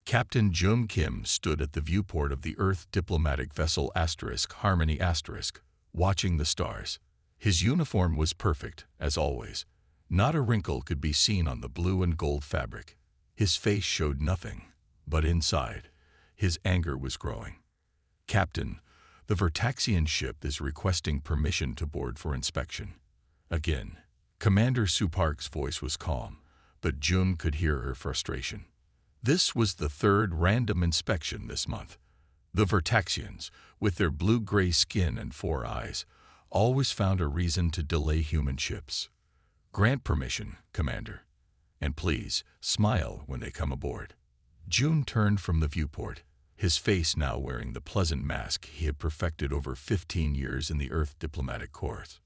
Captain Jun Kim stood at the viewport of the Earth diplomatic vessel Harmony watching the stars. His uniform was perfect, as always. Not a wrinkle could be seen on the blue and gold fabric. His face showed nothing, but inside, his anger was growing. "Captain, the Vertaxian ship is requesting permission to board for inspection." Again, Commander Su Park's voice was calm, but Jun could hear her frustration. This was the third random inspection this month. The Vertaxians, with their blue-gray skin and 4 eyes, always found a reason to delay human ships. "Grant permission, Commander. And please, smile when they come aboard." Jun turned from the viewport, his face now wearing the pleasant mask he had perfected over 15 years in the Earth diplomatic corps.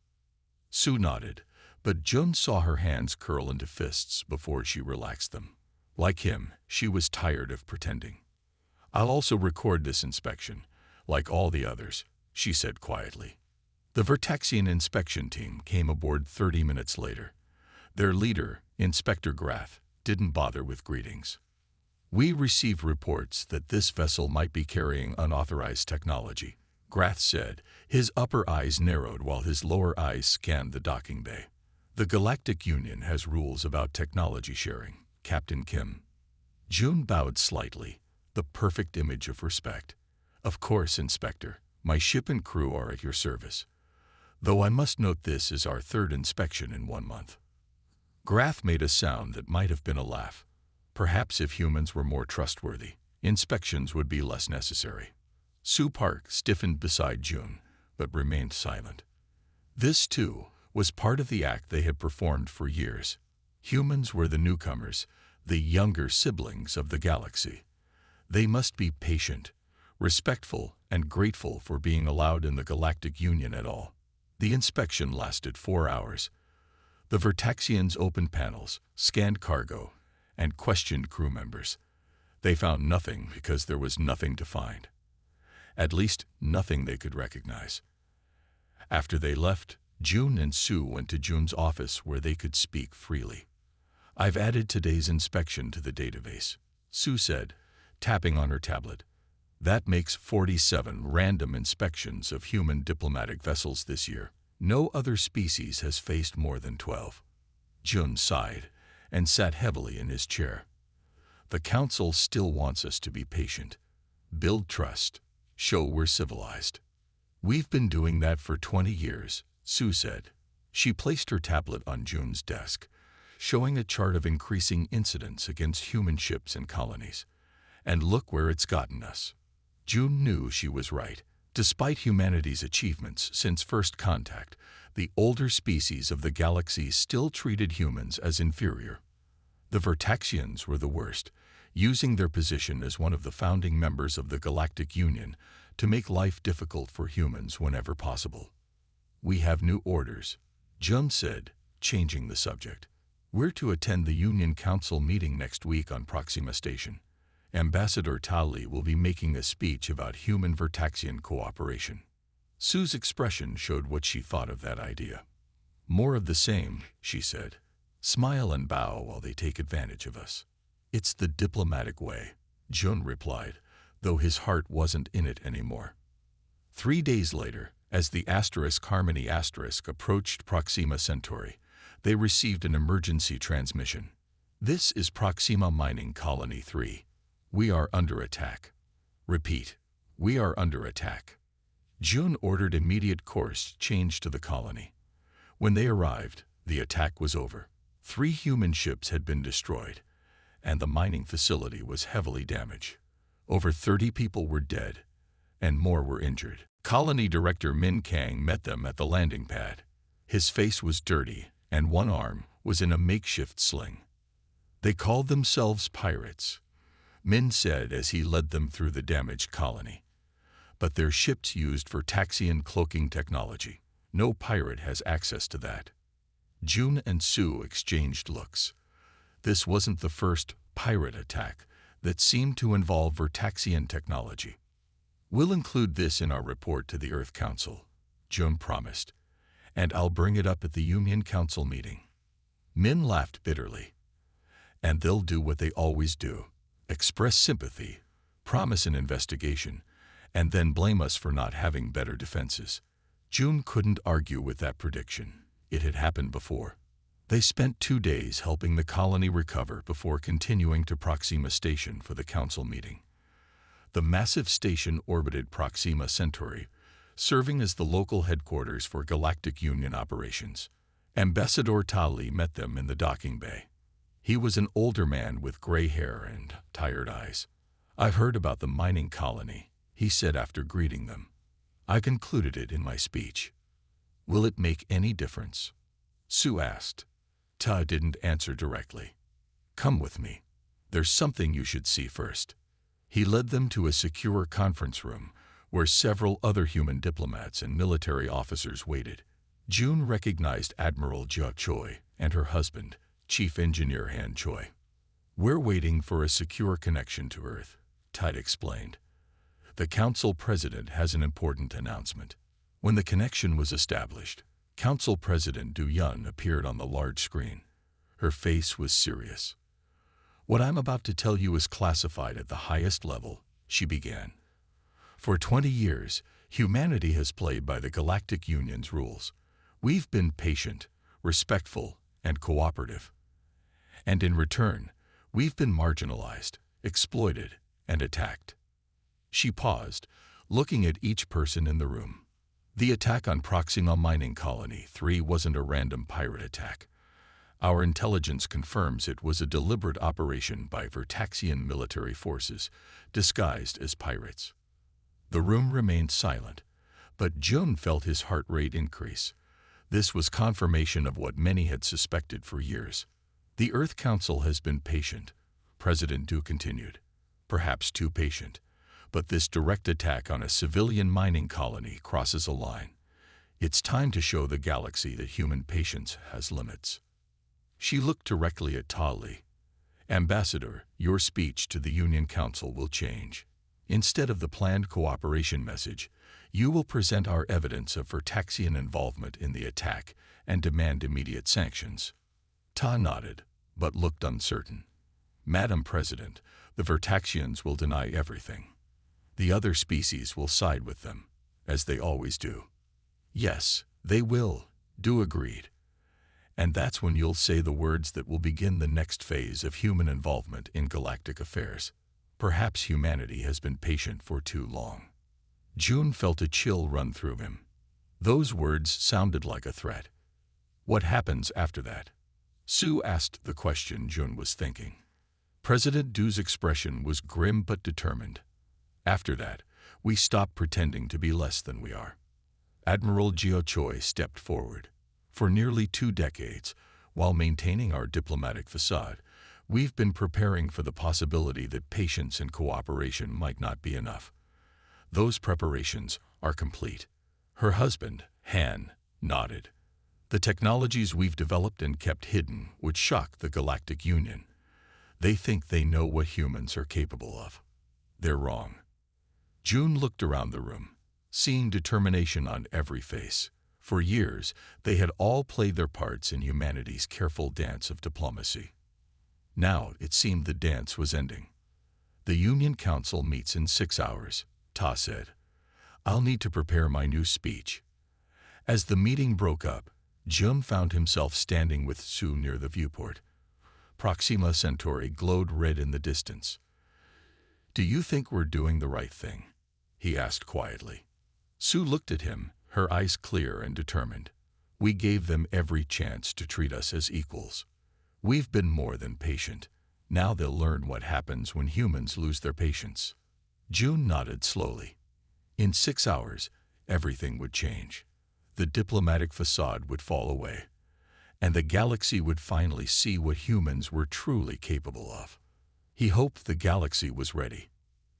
Su nodded, but Jun saw her hands curl into fists before she relaxed them. Like him, she was tired of pretending. "I'll also record this inspection, like all the others," she said quietly. The Vertaxian inspection team came aboard 30 minutes later. Their leader, Inspector Grath, didn't bother with greetings. "We received reports that this vessel might be carrying unauthorized technology," Grath said. His upper eyes narrowed while his lower eyes scanned the docking bay. "The Galactic Union has rules about technology sharing, Captain Kim." Jun bowed slightly, the perfect image of respect. "Of course, Inspector. My ship and crew are at your service. Though I must note this is our third inspection in 1 month." Grath made a sound that might have been a laugh. Perhaps if humans were more trustworthy, inspections would be less necessary. Su Park stiffened beside Jun, but remained silent. This, too, was part of the act they had performed for years. Humans were the newcomers, the younger siblings of the galaxy. They must be patient, respectful, and grateful for being allowed in the Galactic Union at all. The inspection lasted 4 hours. The Vertaxians opened panels, scanned cargo, and questioned crew members. They found nothing because there was nothing to find. At least, nothing they could recognize. After they left, Jun and Su went to Jun's office where they could speak freely. "I've added today's inspection to the database," Su said, tapping on her tablet. "That makes 47 random inspections of human diplomatic vessels this year. No other species has faced more than 12. Jun sighed and sat heavily in his chair. "The Council still wants us to be patient, build trust, show we're civilized. We've been doing that for 20 years, Su said. She placed her tablet on Jun's desk, showing a chart of increasing incidents against human ships and colonies. "And look where it's gotten us." Jun knew she was right. Despite humanity's achievements since first contact, the older species of the galaxy still treated humans as inferior. The Vertaxians were the worst, using their position as one of the founding members of the Galactic Union to make life difficult for humans whenever possible. "We have new orders," Jun said, changing the subject. "We're to attend the Union Council meeting next week on Proxima Station. Ambassador Tali will be making a speech about human Vertaxian cooperation." Sue's expression showed what she thought of that idea. "More of the same," she said. "Smile and bow while they take advantage of us." "It's the diplomatic way," Jun replied, though his heart wasn't in it anymore. 3 days later, as the Harmony approached Proxima Centauri, they received an emergency transmission. "This is Proxima Mining Colony 3. We are under attack. Repeat, we are under attack." Jun ordered immediate course change to the colony. When they arrived, the attack was over. 3 human ships had been destroyed, and the mining facility was heavily damaged. Over 30 people were dead, and more were injured. Colony Director Min Kang met them at the landing pad. His face was dirty, and one arm was in a makeshift sling. "They called themselves pirates," Min said as he led them through the damaged colony. "But their ships used Vertaxian cloaking technology. No pirate has access to that." Jun and Su exchanged looks. This wasn't the first pirate attack that seemed to involve Vertaxian technology. "We'll include this in our report to the Earth Council," Jun promised, "and I'll bring it up at the Union Council meeting." Min laughed bitterly. "And they'll do what they always do, express sympathy, promise an investigation, and then blame us for not having better defenses. June couldn't argue with that prediction. It had happened before. They spent 2 days helping the colony recover before continuing to Proxima Station for the council meeting. The massive station orbited Proxima Centauri, serving as the local headquarters for Galactic Union operations. Ambassador Tali met them in the docking bay. He was an older man with gray hair and tired eyes. "I've heard about the mining colony," he said after greeting them. "I concluded it in my speech. Will it make any difference?" Sue asked. Ta didn't answer directly. "Come with me. There's something you should see first." He led them to a secure conference room where several other human diplomats and military officers waited. June recognized Admiral Jia Choi and her husband, Chief Engineer Han Choi. "We're waiting for a secure connection to Earth," Tide explained. "The Council President has an important announcement." When the connection was established, Council President Du Yun appeared on the large screen. Her face was serious. "What I'm about to tell you is classified at the highest level," she began. "For 20 years, humanity has played by the Galactic Union's rules. We've been patient, respectful, and cooperative. And in return, we've been marginalized, exploited, and attacked." She paused, looking at each person in the room. "The attack on Proxima Mining Colony 3 wasn't a random pirate attack. Our intelligence confirms it was a deliberate operation by Vertaxian military forces, disguised as pirates." The room remained silent, but June felt his heart rate increase. This was confirmation of what many had suspected for years. "The Earth Council has been patient," President Du continued. "Perhaps too patient. But this direct attack on a civilian mining colony crosses a line. It's time to show the galaxy that human patience has limits." She looked directly at Tali. "Ambassador, your speech to the Union Council will change. Instead of the planned cooperation message, you will present our evidence of Vertaxian involvement in the attack and demand immediate sanctions." Ta nodded, but looked uncertain. "Madam President, the Vertaxians will deny everything. The other species will side with them, as they always do." "Yes, they will," Du agreed. "And that's when you'll say the words that will begin the next phase of human involvement in galactic affairs. Perhaps humanity has been patient for too long." June felt a chill run through him. Those words sounded like a threat. "What happens after that?" Sue asked the question June was thinking. President Du's expression was grim but determined. "After that, we stop pretending to be less than we are." Admiral Jia Choi stepped forward. "For nearly 2 decades, while maintaining our diplomatic facade, we've been preparing for the possibility that patience and cooperation might not be enough. Those preparations are complete." Her husband, Han, nodded. "The technologies we've developed and kept hidden would shock the Galactic Union. They think they know what humans are capable of. They're wrong." June looked around the room, seeing determination on every face. For years, they had all played their parts in humanity's careful dance of diplomacy. Now it seemed the dance was ending. "The Union Council meets in 6 hours, Ta said. "I'll need to prepare my new speech." As the meeting broke up, June found himself standing with Sue near the viewport. Proxima Centauri glowed red in the distance. "Do you think we're doing the right thing?" he asked quietly. Sue looked at him, her eyes clear and determined. "We gave them every chance to treat us as equals. We've been more than patient. Now they'll learn what happens when humans lose their patience." June nodded slowly. In 6 hours, everything would change. The diplomatic facade would fall away, and the galaxy would finally see what humans were truly capable of. He hoped the galaxy was ready.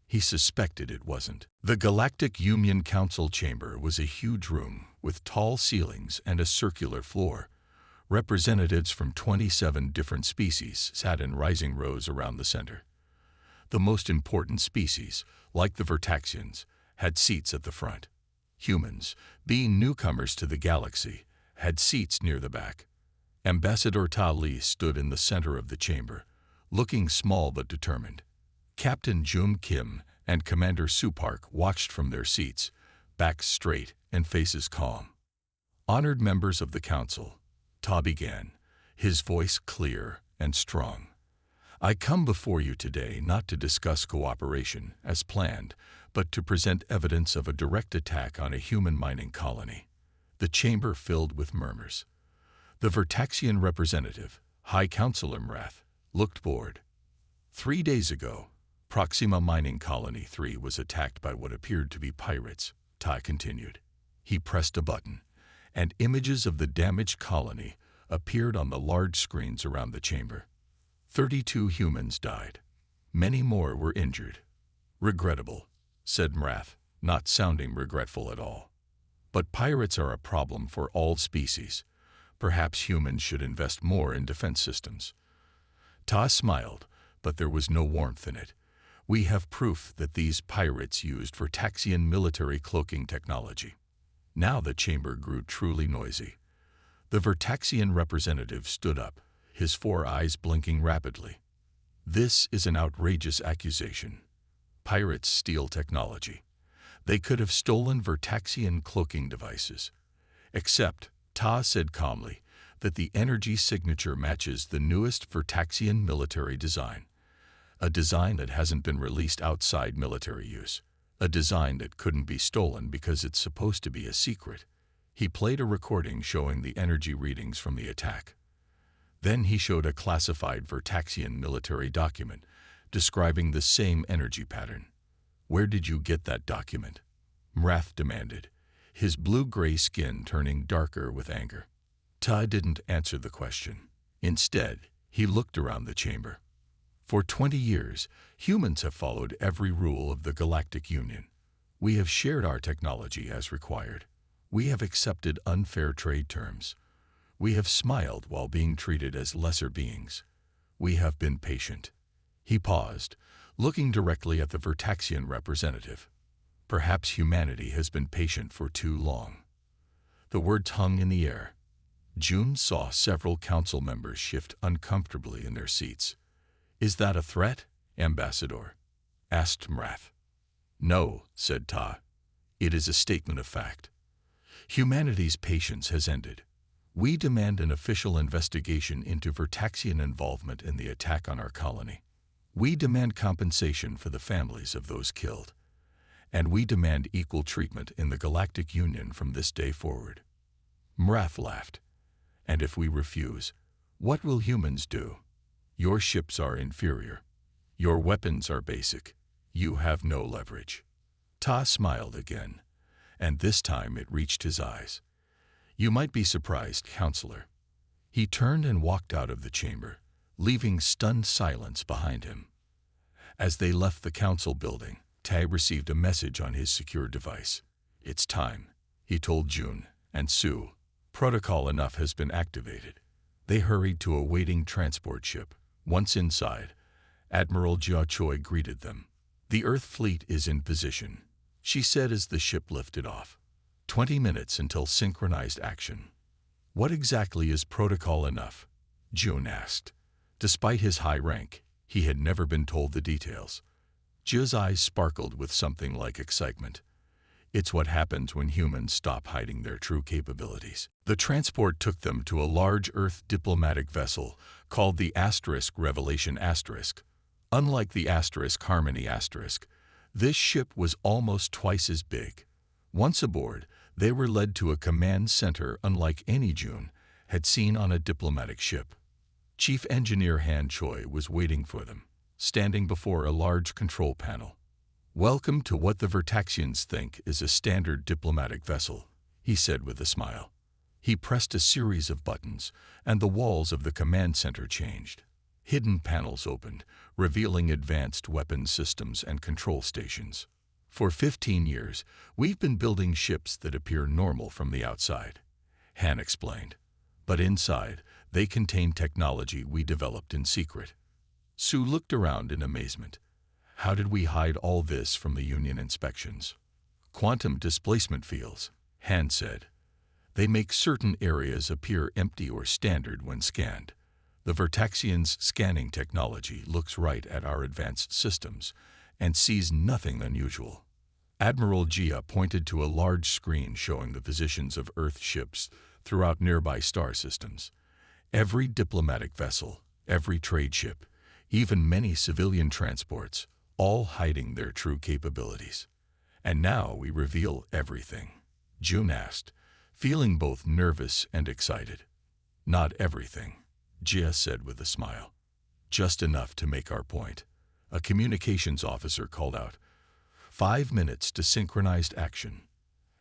He suspected it wasn't. The Galactic Union Council chamber was a huge room with tall ceilings and a circular floor. Representatives from 27 different species sat in rising rows around the center. The most important species, like the Vertaxians, had seats at the front. Humans, being newcomers to the galaxy, had seats near the back. Ambassador Ta Li stood in the center of the chamber, looking small but determined. Captain Jun Kim and Commander Su Park watched from their seats, backs straight and faces calm. Honored members of the council, Ta began, his voice clear and strong. I come before you today not to discuss cooperation, as planned, but to present evidence of a direct attack on a human mining colony. The chamber filled with murmurs. The Vertaxian representative, High Councilor Mrath, looked bored. 3 days ago, Proxima Mining Colony 3 was attacked by what appeared to be pirates, Tai continued. He pressed a button, and images of the damaged colony appeared on the large screens around the chamber. 32 humans died. Many more were injured. Regrettable, said Mrath, not sounding regretful at all. But pirates are a problem for all species. Perhaps humans should invest more in defense systems. Ta smiled, but there was no warmth in it. We have proof that these pirates used Vertaxian military cloaking technology. Now the chamber grew truly noisy. The Vertaxian representative stood up, his 4 eyes blinking rapidly. This is an outrageous accusation. Pirates steal technology. They could have stolen Vertaxian cloaking devices. Except, Ta said calmly, that the energy signature matches the newest Vertaxian military design. A design that hasn't been released outside military use. A design that couldn't be stolen because it's supposed to be a secret. He played a recording showing the energy readings from the attack. Then he showed a classified Vertaxian military document describing the same energy pattern. Where did you get that document? Mrath demanded, his blue-gray skin turning darker with anger. Ta didn't answer the question. Instead, he looked around the chamber. For 20 years, humans have followed every rule of the Galactic Union. We have shared our technology as required. We have accepted unfair trade terms. We have smiled while being treated as lesser beings. We have been patient. He paused, looking directly at the Vertaxian representative. Perhaps humanity has been patient for too long. The words hung in the air. June saw several council members shift uncomfortably in their seats. Is that a threat, Ambassador? Asked Mrath. No, said Ta. It is a statement of fact. Humanity's patience has ended. We demand an official investigation into Vertaxian involvement in the attack on our colony. We demand compensation for the families of those killed. And we demand equal treatment in the Galactic Union from this day forward. Mrath laughed. And if we refuse, what will humans do? Your ships are inferior. Your weapons are basic. You have no leverage. Ta smiled again, and this time it reached his eyes. You might be surprised, Counselor. He turned and walked out of the chamber, leaving stunned silence behind him. As they left the council building, Ta received a message on his secure device. It's time, he told Jun and Su. Protocol enough has been activated. They hurried to a waiting transport ship. Once inside, Admiral Jia Choi greeted them. The Earth fleet is in position, she said as the ship lifted off. 20 minutes until synchronized action. What exactly is protocol enough? Jun asked. Despite his high rank, he had never been told the details. Jia's eyes sparkled with something like excitement. It's what happens when humans stop hiding their true capabilities. The transport took them to a large Earth diplomatic vessel called the Revelation *. Unlike the Harmony *, this ship was almost twice as big. Once aboard, they were led to a command center unlike any Jun had seen on a diplomatic ship. Chief Engineer Han Choi was waiting for them, standing before a large control panel. Welcome to what the Vertaxians think is a standard diplomatic vessel, he said with a smile. He pressed a series of buttons, and the walls of the command center changed. Hidden panels opened, revealing advanced weapons systems and control stations. For 15 years, we've been building ships that appear normal from the outside, Han explained. But inside, they contain technology we developed in secret. Su looked around in amazement. How did we hide all this from the Union inspections? Quantum displacement fields, Han said. They make certain areas appear empty or standard when scanned. The Vertaxian's scanning technology looks right at our advanced systems and sees nothing unusual. Admiral Gia pointed to a large screen showing the positions of Earth ships throughout nearby star systems. Every diplomatic vessel, every trade ship, even many civilian transports, all hiding their true capabilities. And now we reveal everything, June asked, feeling both nervous and excited. Not everything, Gia said with a smile. Just enough to make our point. A communications officer called out. 5 minutes to synchronized action.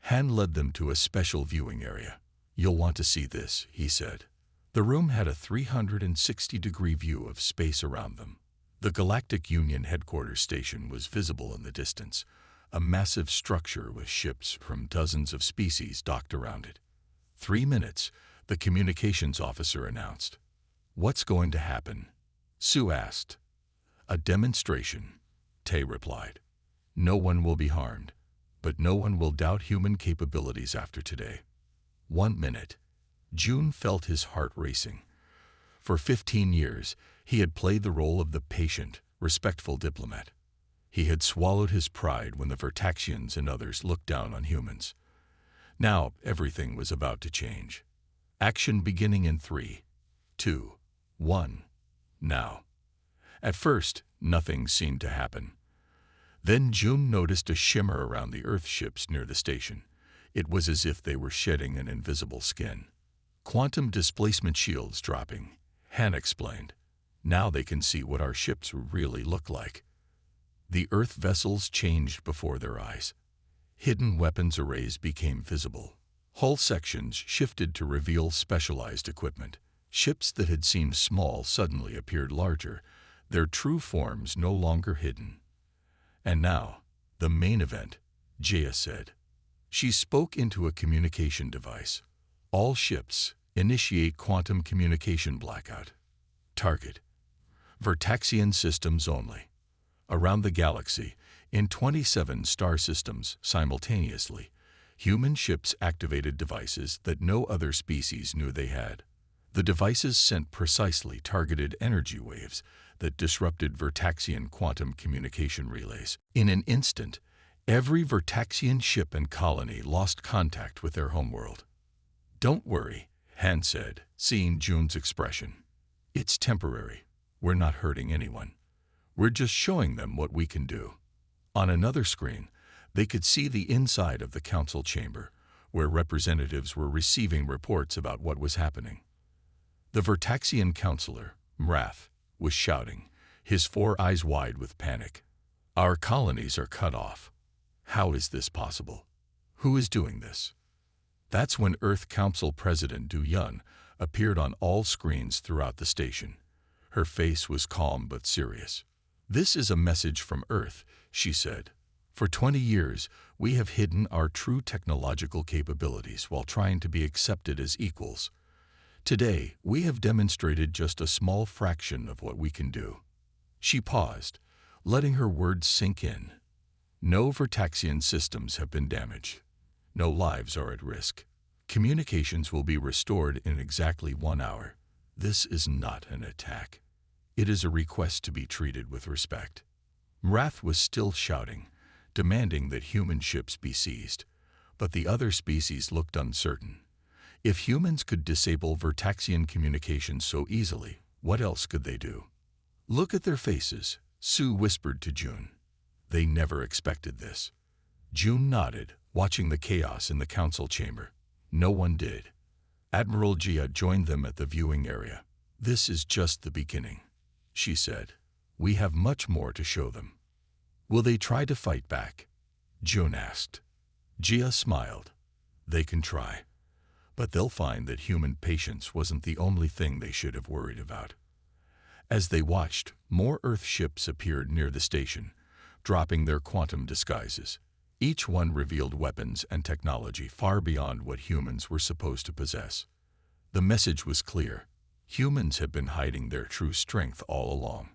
Han led them to a special viewing area. You'll want to see this, he said. The room had a 360-degree view of space around them. The Galactic Union headquarters station was visible in the distance, a massive structure with ships from dozens of species docked around it. 3 minutes, the communications officer announced. What's going to happen? Sue asked. A demonstration, Tay replied. No one will be harmed, but no one will doubt human capabilities after today. 1 minute. June felt his heart racing. For 15 years, he had played the role of the patient, respectful diplomat. He had swallowed his pride when the Vertaxians and others looked down on humans. Now, everything was about to change. Action beginning in 3, 2, 1. Now. At first, nothing seemed to happen. Then June noticed a shimmer around the Earth ships near the station. It was as if they were shedding an invisible skin. Quantum displacement shields dropping, Han explained. Now they can see what our ships really look like. The Earth vessels changed before their eyes. Hidden weapons arrays became visible. Hull sections shifted to reveal specialized equipment. Ships that had seemed small suddenly appeared larger, their true forms no longer hidden. And now, the main event, Jaya said. She spoke into a communication device. All ships, initiate quantum communication blackout. Target. Vertaxian systems only. Around the galaxy, in 27 star systems simultaneously, human ships activated devices that no other species knew they had. The devices sent precisely targeted energy waves that disrupted Vertaxian quantum communication relays. In an instant, every Vertaxian ship and colony lost contact with their homeworld. Don't worry, Han said, seeing June's expression. It's temporary. We're not hurting anyone. We're just showing them what we can do. On another screen, they could see the inside of the council chamber, where representatives were receiving reports about what was happening. The Vertaxian counselor, Mrath, was shouting, his 4 eyes wide with panic. Our colonies are cut off. How is this possible? Who is doing this? That's when Earth Council President Du Yun appeared on all screens throughout the station. Her face was calm but serious. This is a message from Earth, she said. For 20 years, we have hidden our true technological capabilities while trying to be accepted as equals. Today, we have demonstrated just a small fraction of what we can do. She paused, letting her words sink in. No Vertaxian systems have been damaged. No lives are at risk. Communications will be restored in exactly 1 hour. This is not an attack. It is a request to be treated with respect. Mrath was still shouting, demanding that human ships be seized, but the other species looked uncertain. If humans could disable Vertaxian communications so easily, what else could they do? Look at their faces, Sue whispered to June. They never expected this. June nodded, watching the chaos in the council chamber. No one did. Admiral Gia joined them at the viewing area. This is just the beginning, she said. We have much more to show them. Will they try to fight back? June asked. Gia smiled. They can try. But they'll find that human patience wasn't the only thing they should have worried about. As they watched, more Earth ships appeared near the station, dropping their quantum disguises. Each one revealed weapons and technology far beyond what humans were supposed to possess. The message was clear. Humans had been hiding their true strength all along.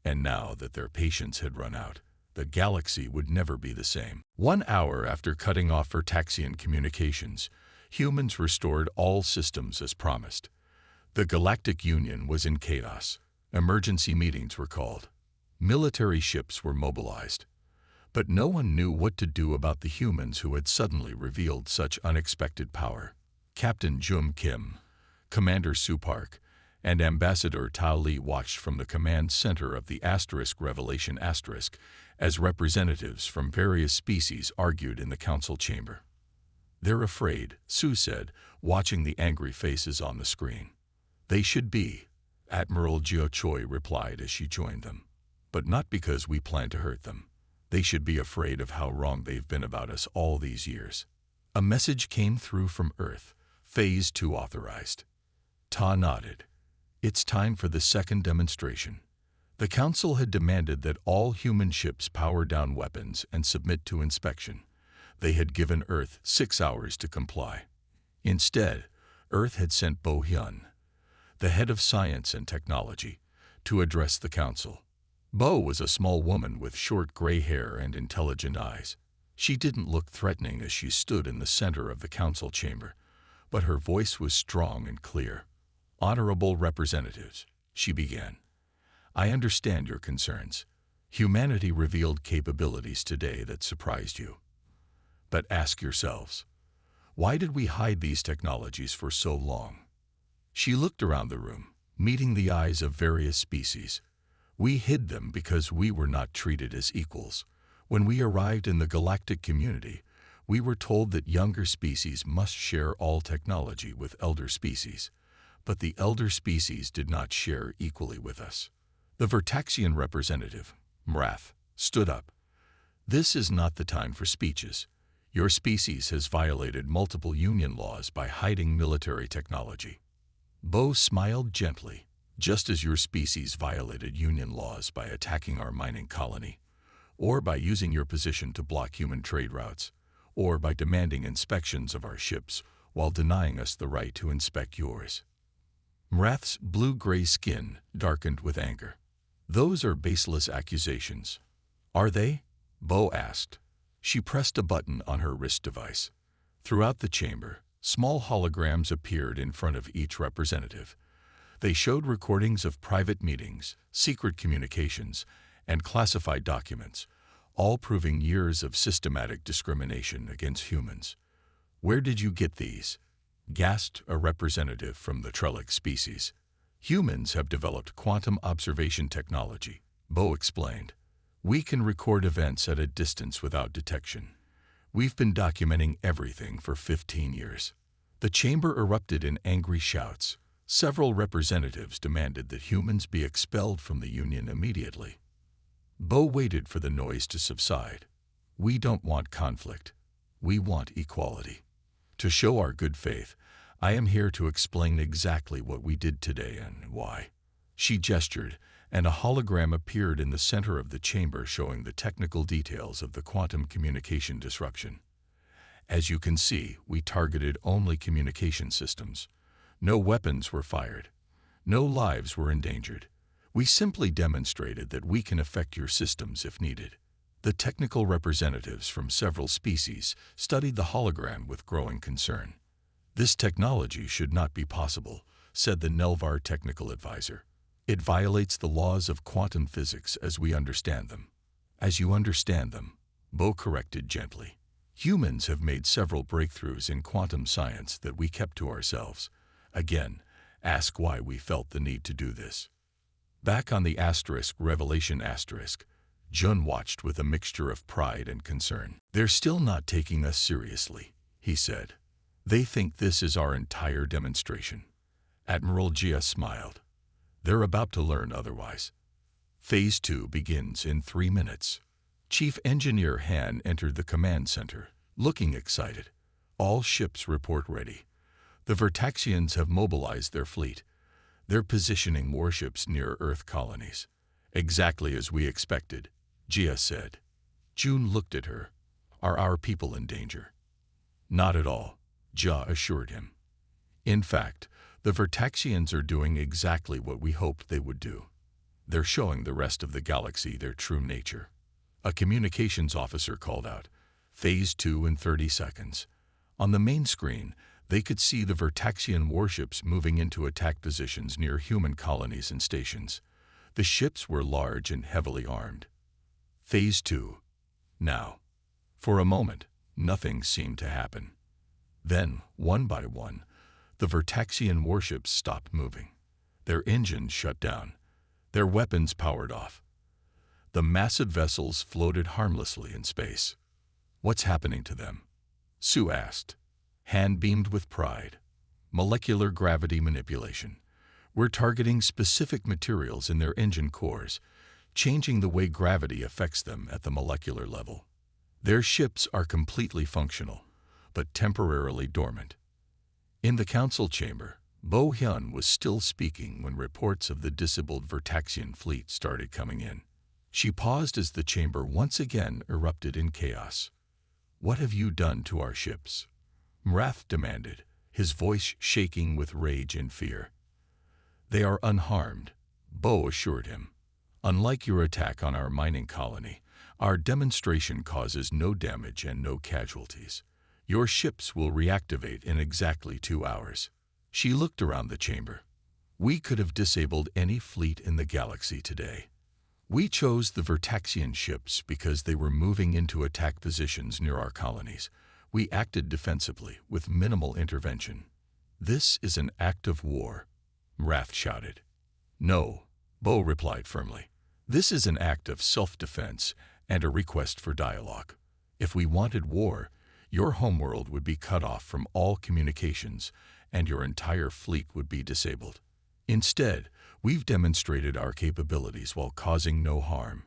And now that their patience had run out, the galaxy would never be the same. 1 hour after cutting off Vertaxian communications, humans restored all systems as promised. The Galactic Union was in chaos. Emergency meetings were called. Military ships were mobilized. But no one knew what to do about the humans who had suddenly revealed such unexpected power. Captain Jum Kim, Commander Su Park, and Ambassador Tao Li watched from the command center of the Revelation as representatives from various species argued in the council chamber. "They're afraid," Su said, watching the angry faces on the screen. "They should be," Admiral Jia Choi replied as she joined them. "But not because we plan to hurt them. They should be afraid of how wrong they've been about us all these years." A message came through from Earth. Phase 2 authorized. Ta nodded. It's time for the second demonstration. The Council had demanded that all human ships power down weapons and submit to inspection. They had given Earth 6 hours to comply. Instead, Earth had sent Bo Hyun, the head of science and technology, to address the Council. Bo was a small woman with short gray hair and intelligent eyes. She didn't look threatening as she stood in the center of the council chamber, but her voice was strong and clear. "Honorable representatives," she began, "I understand your concerns. Humanity revealed capabilities today that surprised you. But ask yourselves, why did we hide these technologies for so long?" She looked around the room, meeting the eyes of various species. "We hid them because we were not treated as equals. When we arrived in the galactic community, we were told that younger species must share all technology with elder species, but the elder species did not share equally with us." The Vertaxian representative, Mrath, stood up. "This is not the time for speeches. Your species has violated multiple union laws by hiding military technology." Bo smiled gently. "Just as your species violated union laws by attacking our mining colony, or by using your position to block human trade routes, or by demanding inspections of our ships while denying us the right to inspect yours." Mrath's blue-gray skin darkened with anger. "Those are baseless accusations." "Are they?" Bo asked. She pressed a button on her wrist device. Throughout the chamber, small holograms appeared in front of each representative. They showed recordings of private meetings, secret communications, and classified documents, all proving years of systematic discrimination against humans. "Where did you get these?" gasped a representative from the Trellic species. "Humans have developed quantum observation technology," Bo explained. "We can record events at a distance without detection. We've been documenting everything for 15 years." The chamber erupted in angry shouts. Several representatives demanded that humans be expelled from the Union immediately. Bo waited for the noise to subside. "We don't want conflict. We want equality. To show our good faith, I am here to explain exactly what we did today and why." She gestured, and a hologram appeared in the center of the chamber showing the technical details of the quantum communication disruption. "As you can see, we targeted only communication systems. No weapons were fired. No lives were endangered. We simply demonstrated that we can affect your systems if needed." The technical representatives from several species studied the hologram with growing concern. "This technology should not be possible," said the Nelvar technical advisor. "It violates the laws of quantum physics as we understand them." "As you understand them," Bo corrected gently. "Humans have made several breakthroughs in quantum science that we kept to ourselves. Again, ask why we felt the need to do this." Back on the Revelation Jun watched with a mixture of pride and concern. "They're still not taking us seriously," he said. "They think this is our entire demonstration." Admiral Jia smiled. "They're about to learn otherwise." Phase 2 begins in 3 minutes. Chief Engineer Han entered the command center, looking excited. "All ships report ready. The Vertaxians have mobilized their fleet. They're positioning warships near Earth colonies." "Exactly as we expected," Jia said. Jun looked at her. "Are our people in danger?" "Not at all," Jia assured him. "In fact, the Vertaxians are doing exactly what we hoped they would do. They're showing the rest of the galaxy their true nature." A communications officer called out, "Phase 2 in 30 seconds." On the main screen, They could see the Vertaxian warships moving into attack positions near human colonies and stations. The ships were large and heavily armed. Phase 2. Now. For a moment, nothing seemed to happen. Then, one by one, the Vertaxian warships stopped moving. Their engines shut down. Their weapons powered off. The massive vessels floated harmlessly in space. "What's happening to them?" Sue asked. Hand beamed with pride. "Molecular gravity manipulation. We're targeting specific materials in their engine cores, changing the way gravity affects them at the molecular level. Their ships are completely functional, but temporarily dormant." In the council chamber, Bo Hyun was still speaking when reports of the disabled Vertaxian fleet started coming in. She paused as the chamber once again erupted in chaos. "What have you done to our ships?" Mrath demanded, his voice shaking with rage and fear. "They are unharmed," Bo assured him. "Unlike your attack on our mining colony, our demonstration causes no damage and no casualties. Your ships will reactivate in exactly 2 hours." She looked around the chamber. "We could have disabled any fleet in the galaxy today. We chose the Vertaxian ships because they were moving into attack positions near our colonies. We acted defensively with minimal intervention." "This is an act of war," Mrath shouted. "No," Bo replied firmly. "This is an act of self-defense and a request for dialogue. If we wanted war, your homeworld would be cut off from all communications and your entire fleet would be disabled. Instead, we've demonstrated our capabilities while causing no harm."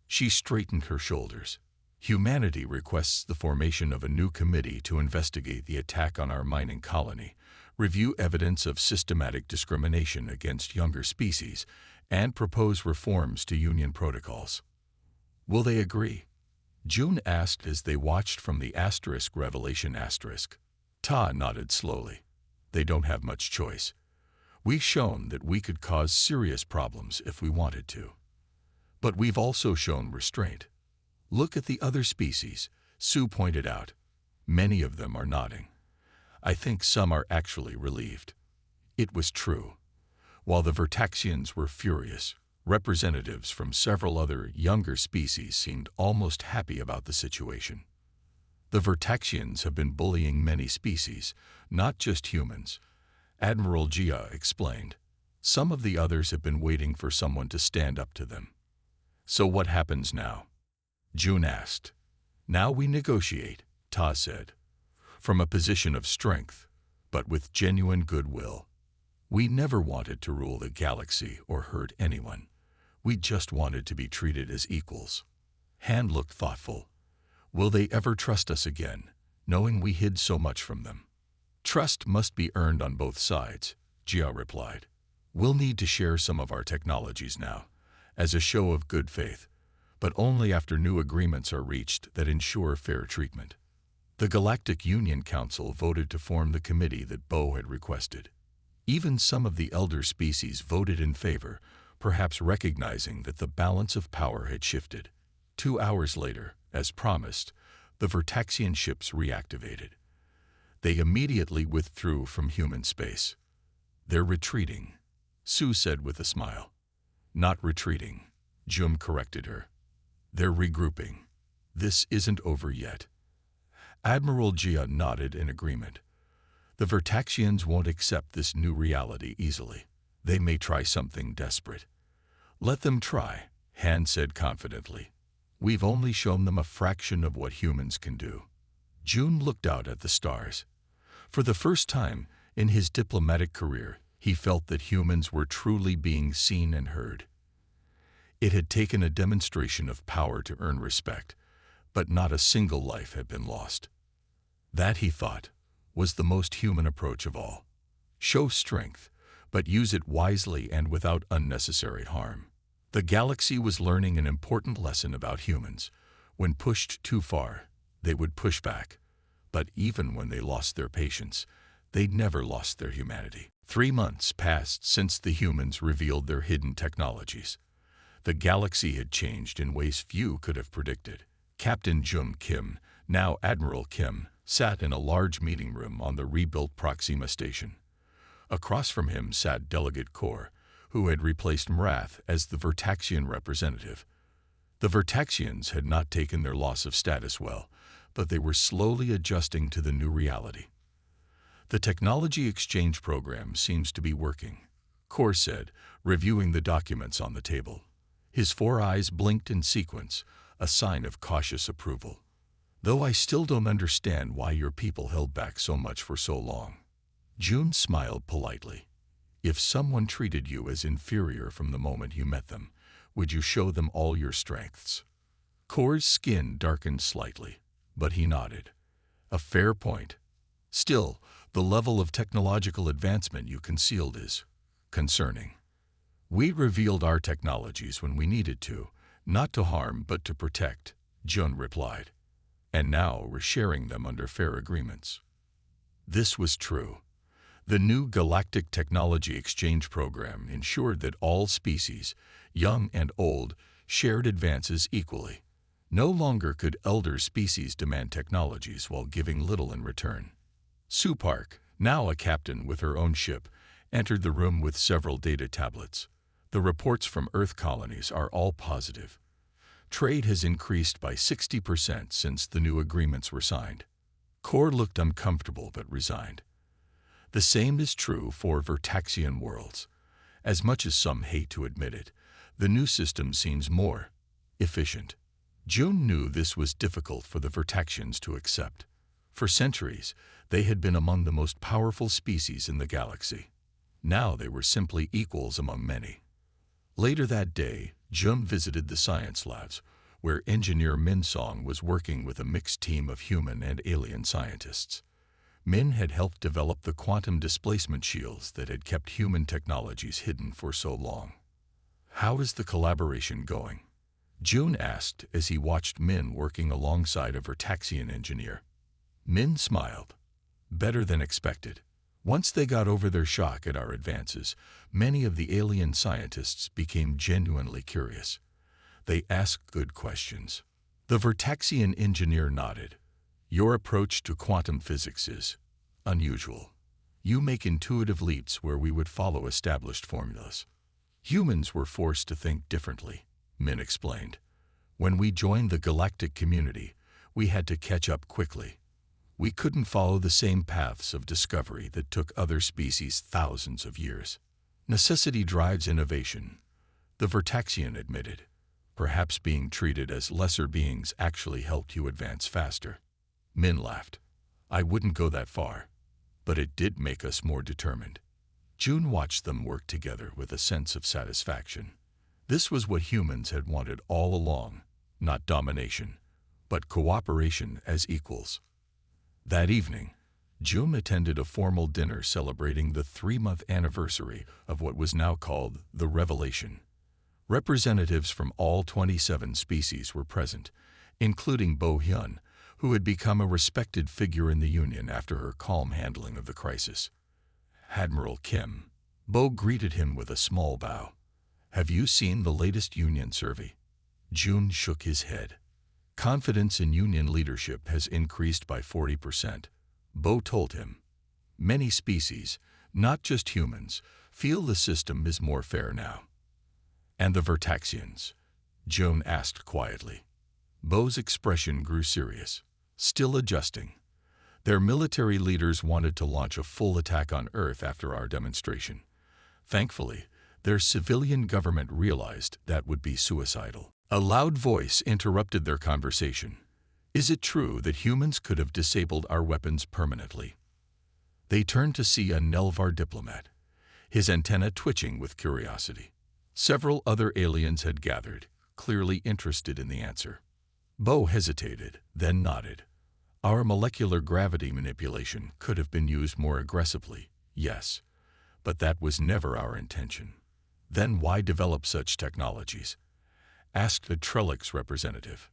She straightened her shoulders. "Humanity requests the formation of a new committee to investigate the attack on our mining colony, review evidence of systematic discrimination against younger species, and propose reforms to Union protocols." "Will they agree?" June asked as they watched from the *Revelation*. Ta nodded slowly. "They don't have much choice. We've shown that we could cause serious problems if we wanted to. But we've also shown restraint. Look at the other species," Sue pointed out. "Many of them are nodding. I think some are actually relieved." It was true. While the Vertaxians were furious, representatives from several other younger species seemed almost happy about the situation. "The Vertaxians have been bullying many species, not just humans," Admiral Jia explained. "Some of the others have been waiting for someone to stand up to them." "So what happens now?" June asked. "Now we negotiate," Ta said. "From a position of strength, but with genuine goodwill. We never wanted to rule the galaxy or hurt anyone. We just wanted to be treated as equals." Han looked thoughtful. "Will they ever trust us again, knowing we hid so much from them?" "Trust must be earned on both sides," Jia replied. "We'll need to share some of our technologies now, as a show of good faith, but only after new agreements are reached that ensure fair treatment." The Galactic Union Council voted to form the committee that Bo had requested. Even some of the elder species voted in favor, perhaps recognizing that the balance of power had shifted. 2 hours later, as promised, the Vertaxian ships reactivated. They immediately withdrew from human space. "They're retreating," Sue said with a smile. "Not retreating," Jum corrected her. "They're regrouping. This isn't over yet." Admiral Jia nodded in agreement. "The Vertaxians won't accept this new reality easily. They may try something desperate." "Let them try," Han said confidently. "We've only shown them a fraction of what humans can do." June looked out at the stars. For the first time in his diplomatic career, he felt that humans were truly being seen and heard. It had taken a demonstration of power to earn respect, but not a single life had been lost. That, he thought, was the most human approach of all. Show strength, but use it wisely and without unnecessary harm. The galaxy was learning an important lesson about humans. When pushed too far, they would push back. But even when they lost their patience, they never lost their humanity. 3 months passed since the humans revealed their hidden technologies. The galaxy had changed in ways few could have predicted. Captain Jum Kim, now Admiral Kim, sat in a large meeting room on the rebuilt Proxima station. Across from him sat Delegate Kor, who had replaced Mrath as the Vertaxian representative. The Vertaxians had not taken their loss of status well, but they were slowly adjusting to the new reality. The technology exchange program seems to be working, Kor said, reviewing the documents on the table. His 4 eyes blinked in sequence, a sign of cautious approval. Though I still don't understand why your people held back so much for so long. June smiled politely. If someone treated you as inferior from the moment you met them, would you show them all your strengths? Kor's skin darkened slightly, but he nodded. A fair point. Still, the level of technological advancement you concealed is concerning. We revealed our technologies when we needed to, not to harm but to protect, Jun replied. And now we're sharing them under fair agreements. This was true. The new Galactic Technology Exchange Program ensured that all species, young and old, shared advances equally. No longer could elder species demand technologies while giving little in return. Sue Park, now a captain with her own ship, entered the room with several data tablets. The reports from Earth colonies are all positive. Trade has increased by 60% since the new agreements were signed. Kor looked uncomfortable but resigned. The same is true for Vertaxian worlds. As much as some hate to admit it, the new system seems more efficient. June knew this was difficult for the Vertaxians to accept. For centuries, they had been among the most powerful species in the galaxy. Now they were simply equals among many. Later that day, Jun visited the science labs, where engineer Min Song was working with a mixed team of human and alien scientists. Min had helped develop the quantum displacement shields that had kept human technologies hidden for so long. How is the collaboration going? Jun asked as he watched Min working alongside a Vertaxian engineer. Min smiled. Better than expected. Once they got over their shock at our advances, many of the alien scientists became genuinely curious. They asked good questions. The Vertaxian engineer nodded. Your approach to quantum physics is unusual. You make intuitive leaps where we would follow established formulas. Humans were forced to think differently, Min explained. When we joined the galactic community, we had to catch up quickly. We couldn't follow the same paths of discovery that took other species thousands of years. Necessity drives innovation, the Vertaxian admitted. Perhaps being treated as lesser beings actually helped you advance faster. Min laughed. I wouldn't go that far, but it did make us more determined. June watched them work together with a sense of satisfaction. This was what humans had wanted all along, not domination, but cooperation as equals. That evening, June attended a formal dinner celebrating the 3-month anniversary of what was now called the Revelation. Representatives from all 27 species were present, including Bo Hyun, who had become a respected figure in the Union after her calm handling of the crisis. Admiral Kim. Bo greeted him with a small bow. Have you seen the latest Union survey? June shook his head. Confidence in Union leadership has increased by 40%. Bo told him. Many species, not just humans, feel the system is more fair now. And the Vertaxians? June asked quietly. Bo's expression grew serious, still adjusting. Their military leaders wanted to launch a full attack on Earth after our demonstration. Thankfully, their civilian government realized that would be suicidal. A loud voice interrupted their conversation. Is it true that humans could have disabled our weapons permanently? They turned to see a Nelvar diplomat, his antenna twitching with curiosity. Several other aliens had gathered, clearly interested in the answer. Bo hesitated, then nodded. Our molecular gravity manipulation could have been used more aggressively, yes, but that was never our intention. Then why develop such technologies? Asked a Trellix representative.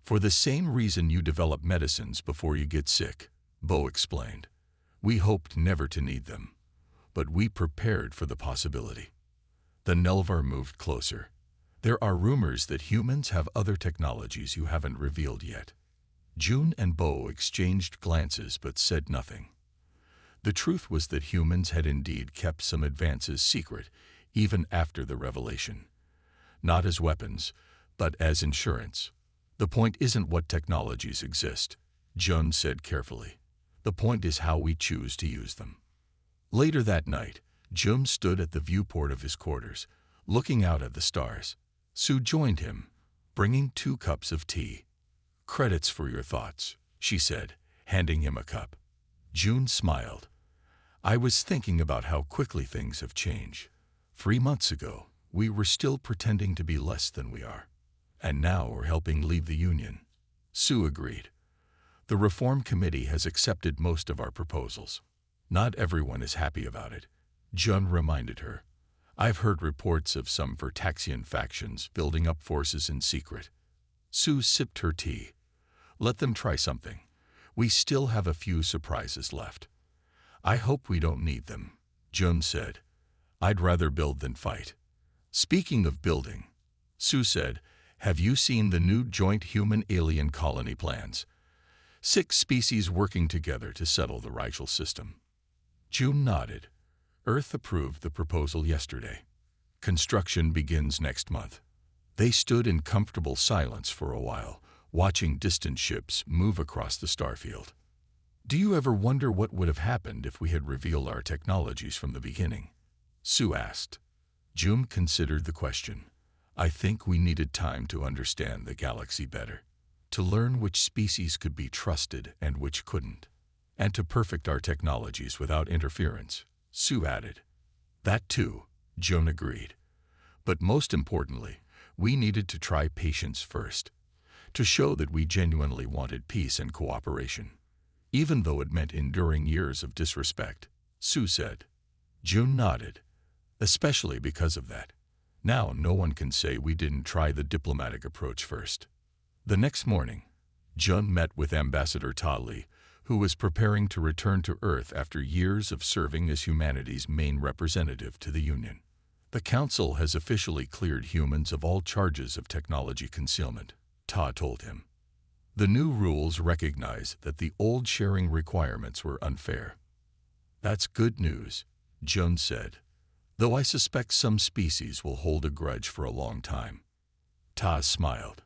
For the same reason you develop medicines before you get sick, Bo explained. We hoped never to need them, but we prepared for the possibility. The Nelvar moved closer. There are rumors that humans have other technologies you haven't revealed yet. June and Bo exchanged glances but said nothing. The truth was that humans had indeed kept some advances secret, even after the revelation. Not as weapons, but as insurance. The point isn't what technologies exist, June said carefully. The point is how we choose to use them. Later that night, June stood at the viewport of his quarters, looking out at the stars. Sue joined him, bringing 2 cups of tea. "Credits for your thoughts," she said, handing him a cup. June smiled. "I was thinking about how quickly things have changed. 3 months ago, we were still pretending to be less than we are. And now we're helping lead the union." Sue agreed. "The Reform Committee has accepted most of our proposals. Not everyone is happy about it," Jun reminded her. "I've heard reports of some Vertaxian factions building up forces in secret." Sue sipped her tea. "Let them try something. We still have a few surprises left." "I hope we don't need them," Jun said. "I'd rather build than fight." "Speaking of building," Sue said, "have you seen the new joint human-alien colony plans? 6 species working together to settle the Rigel system." June nodded. "Earth approved the proposal yesterday. Construction begins next month." They stood in comfortable silence for a while, watching distant ships move across the starfield. "Do you ever wonder what would have happened if we had revealed our technologies from the beginning?" Sue asked. June considered the question. "I think we needed time to understand the galaxy better, to learn which species could be trusted and which couldn't, and to perfect our technologies without interference," Sue added. "That too," June agreed. "But most importantly, we needed to try patience first, to show that we genuinely wanted peace and cooperation, even though it meant enduring years of disrespect," Sue said. June nodded. "Especially because of that. Now no one can say we didn't try the diplomatic approach first." The next morning, Jun met with Ambassador Ta Li, who was preparing to return to Earth after years of serving as humanity's main representative to the Union. "The Council has officially cleared humans of all charges of technology concealment," Ta told him. "The new rules recognize that the old sharing requirements were unfair." "That's good news," Jun said, "though I suspect some species will hold a grudge for a long time." Ta smiled.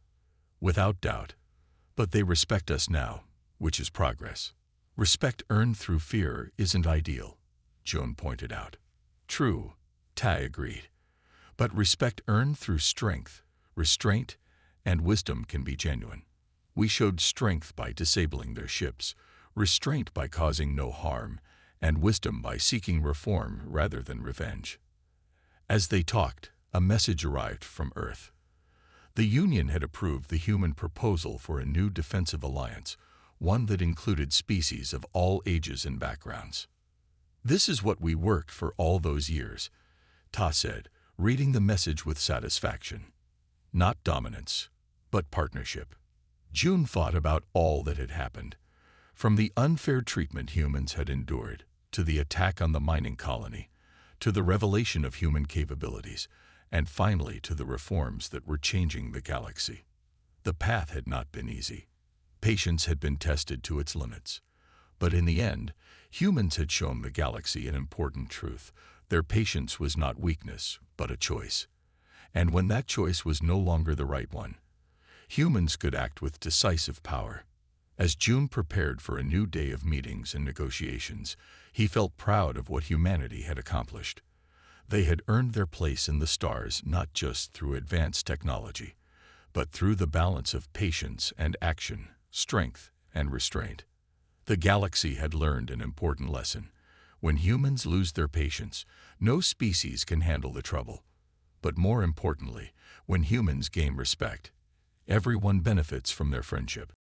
"Without doubt. But they respect us now, which is progress. Respect earned through fear isn't ideal," Jun pointed out. "True," Ta agreed. "But respect earned through strength, restraint, and wisdom can be genuine. We showed strength by disabling their ships, restraint by causing no harm, and wisdom by seeking reform rather than revenge." As they talked, a message arrived from Earth. The Union had approved the human proposal for a new defensive alliance, one that included species of all ages and backgrounds. "This is what we worked for all those years," Ta said, reading the message with satisfaction. "Not dominance, but partnership." June thought about all that had happened, from the unfair treatment humans had endured, to the attack on the mining colony, to the revelation of human capabilities, and finally to the reforms that were changing the galaxy. The path had not been easy. Patience had been tested to its limits. But in the end, humans had shown the galaxy an important truth. Their patience was not weakness, but a choice. And when that choice was no longer the right one, humans could act with decisive power. As June prepared for a new day of meetings and negotiations, he felt proud of what humanity had accomplished. They had earned their place in the stars not just through advanced technology, but through the balance of patience and action, strength and restraint. The galaxy had learned an important lesson. When humans lose their patience, no species can handle the trouble. But more importantly, when humans gain respect, everyone benefits from their friendship.